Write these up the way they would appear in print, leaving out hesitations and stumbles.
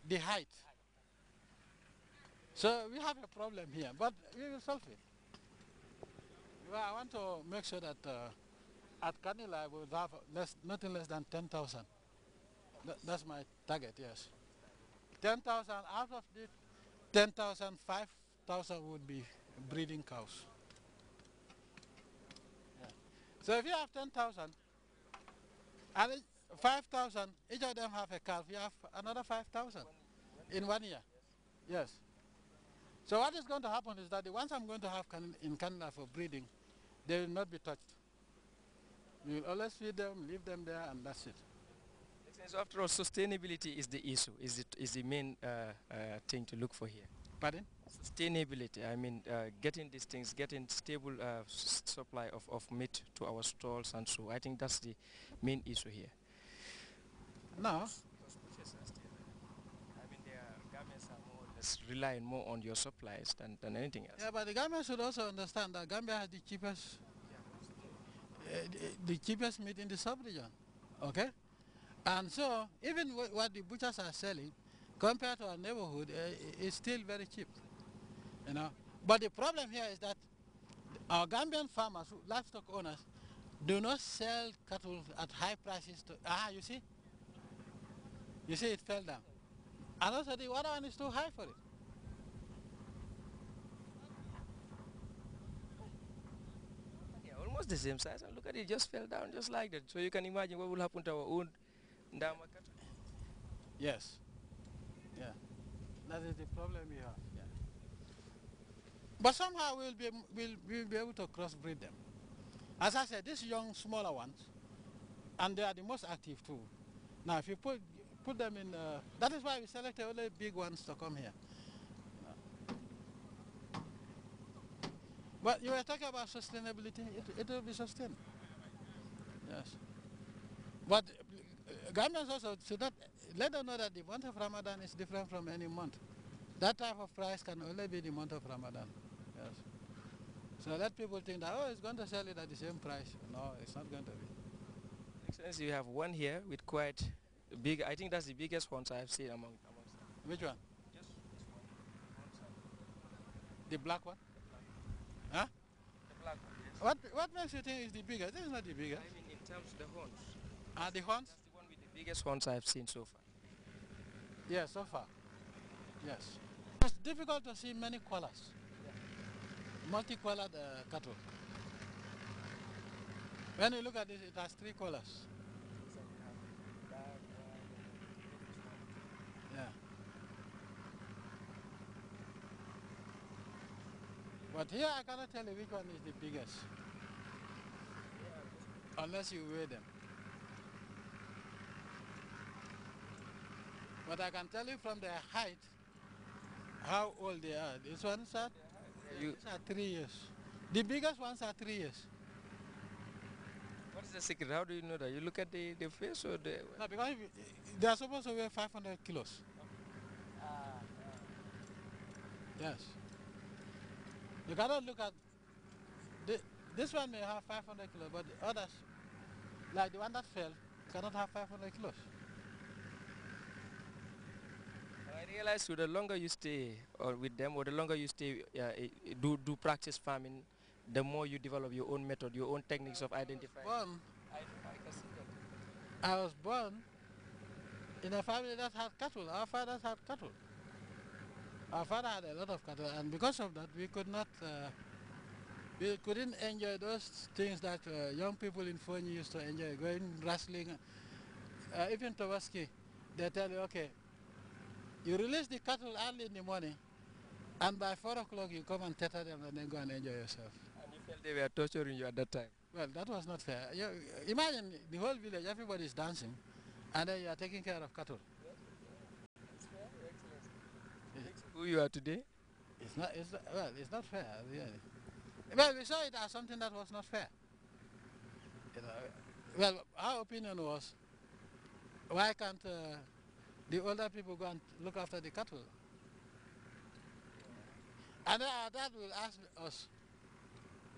the height. So we have a problem here, but we will solve it. Well, I want to make sure that at Kanila we will have nothing less than 10,000. That's my target, yes. 10,000 out of the 10,000, 5,000 would be breeding cows. Yeah. So if you have 10,000 and 5,000, each of them have a calf, you have another 5,000 in 1 year. Yes. So what is going to happen is that the ones I'm going to have in Canada for breeding, they will not be touched. You will always feed them, leave them there, and that's it. So after all, sustainability is the issue, is the main thing to look for here. Pardon? Sustainability, I mean, getting these things, getting stable supply of meat to our stalls and so. I think that's the main issue here. No. I mean, the governments are more or less relying more on your supplies than anything else. Yeah, but the government should also understand that Gambia has the cheapest meat in the sub-region. Okay? And so, even what the butchers are selling, compared to our neighborhood, is still very cheap. You know. But the problem here is that our Gambian farmers, livestock owners, do not sell cattle at high prices. You see? You see it fell down. And also the other one is too high for it. Yeah, almost the same size. And look at it, just fell down just like that. So you can imagine what will happen to our own Ndama cattle. Yes. Yeah. That is the problem we have. Yeah. But somehow we'll be able to crossbreed them. As I said, these young, smaller ones, and they are the most active too. Now, if you put them in, that is why we selected only big ones to come here. But you were talking about sustainability. It will be sustained. Yes. But Gambians also should not let them know that the month of Ramadan is different from any month. That type of price can only be the month of Ramadan. Yes. So let people think that, oh, it's going to sell it at the same price. No, it's not going to be. Excellency, you have one here with quite big, I think that's the biggest ones I've seen amongst them. Which one? Just this one. The black one? The Huh? black one, yes. What makes you think it's the biggest? This is not the biggest. I mean in terms of the horns. The horns? That's the one with the biggest horns I've seen so far. Yes, so far. Yes. It's difficult to see many colors. Multicolored cattle. When you look at this, it has 3 colors. Yeah. But here I cannot tell you which one is the biggest. Unless you weigh them. But I can tell you from their height how old they are. These ones are, these are 3 years. The biggest ones are 3 years. What is the secret? How do you know that? You look at the face or the... No, because they are supposed to weigh 500 kilos. Yes. You cannot look at... This one may have 500 kilos, but the others, like the one that fell, cannot have 500 kilos. I realize the longer you stay with them, or the longer you stay, do practice farming, the more you develop your own method, your own techniques of identifying. I can see that. I was born in a family that had cattle. Our fathers had cattle. Our father had a lot of cattle, and because of that, we couldn't enjoy those things that young people in Fonyi used to enjoy, going wrestling. Even Tawaski, they tell you, okay, you release the cattle early in the morning, and by 4 o'clock you come and tether them and then go and enjoy yourself. And you felt they were torturing you at that time? Well, that was not fair. Imagine the whole village, everybody is dancing, and then you are taking care of cattle. It's fair, Excellency. Who you are today? It's not fair, really. Well, we saw it as something that was not fair. You know, well, our opinion was, why can't the older people go and look after the cattle? And our dad will ask us,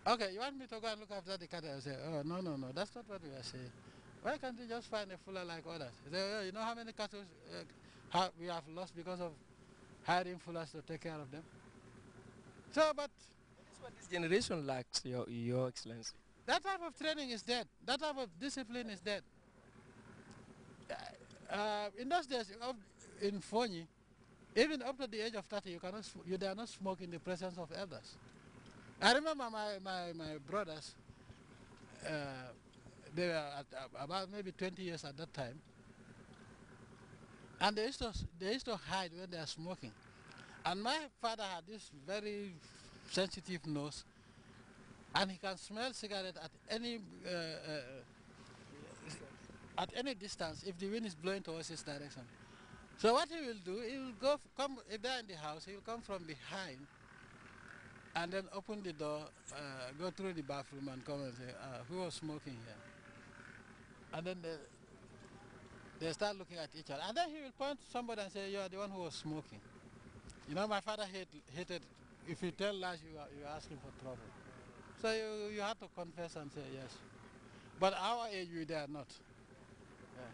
okay, you want me to go and look after the cattle? I say, oh, no, that's not what we are saying. Why can't you just find a fuller like others? Say, oh, you know how many cattle we have lost because of hiring fullers to take care of them. So, but That is what this generation lacks, your Excellency. that type of training is dead. That type of discipline is dead. In those days, in Fonyi, even up to the age of 30, you dare not smoke in the presence of elders. I remember my brothers, they were about maybe 20 years at that time, and they used to hide when they are smoking. And my father had this very sensitive nose, and he can smell cigarette at any distance if the wind is blowing towards his direction. So what he will do, he will come if they're in the house, he will come from behind and then open the door, go through the bathroom and come and say, who was smoking here? And then they start looking at each other. And then he will point to somebody and say, you are the one who was smoking. You know, my father hated, if you tell lies, you are asking for trouble. So you have to confess and say yes. But our age, we dare not. Yes.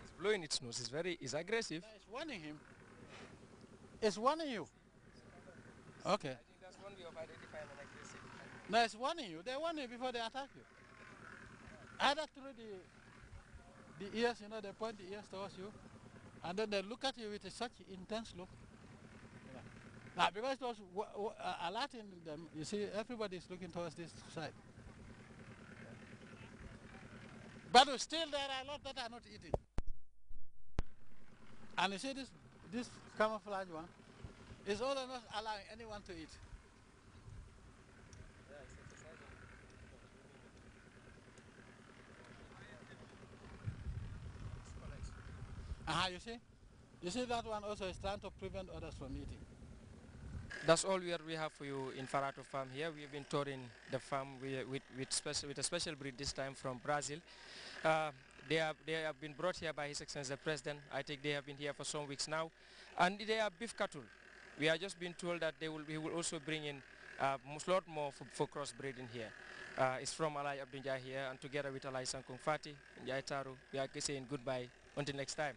It's blowing its nose. It's aggressive. No, it's warning him. It's warning you. Okay. I think that's one way of identifying an aggressive. No, it's warning you. They warn you before they attack you. Either through the ears, you know, they point the ears towards you, and then they look at you with such intense look. Yeah. Now, because it was alerting them, you see, everybody is looking towards this side. But still, there are a lot that are not eating. And you see, this camouflage one is all not allowing anyone to eat. You see? You see that one also is trying to prevent others from eating. That's all we have for you in Farato Farm here. We've been touring the farm with a special breed this time from Brazil. They have been brought here by His Excellency the President. I think they have been here for some weeks now. And they are beef cattle. We are just being told that he will also bring in a lot more for crossbreeding here. It's from Alai Abdunjah here, and together with Alai Sankung Fati, Njai Taru, we are saying goodbye until next time.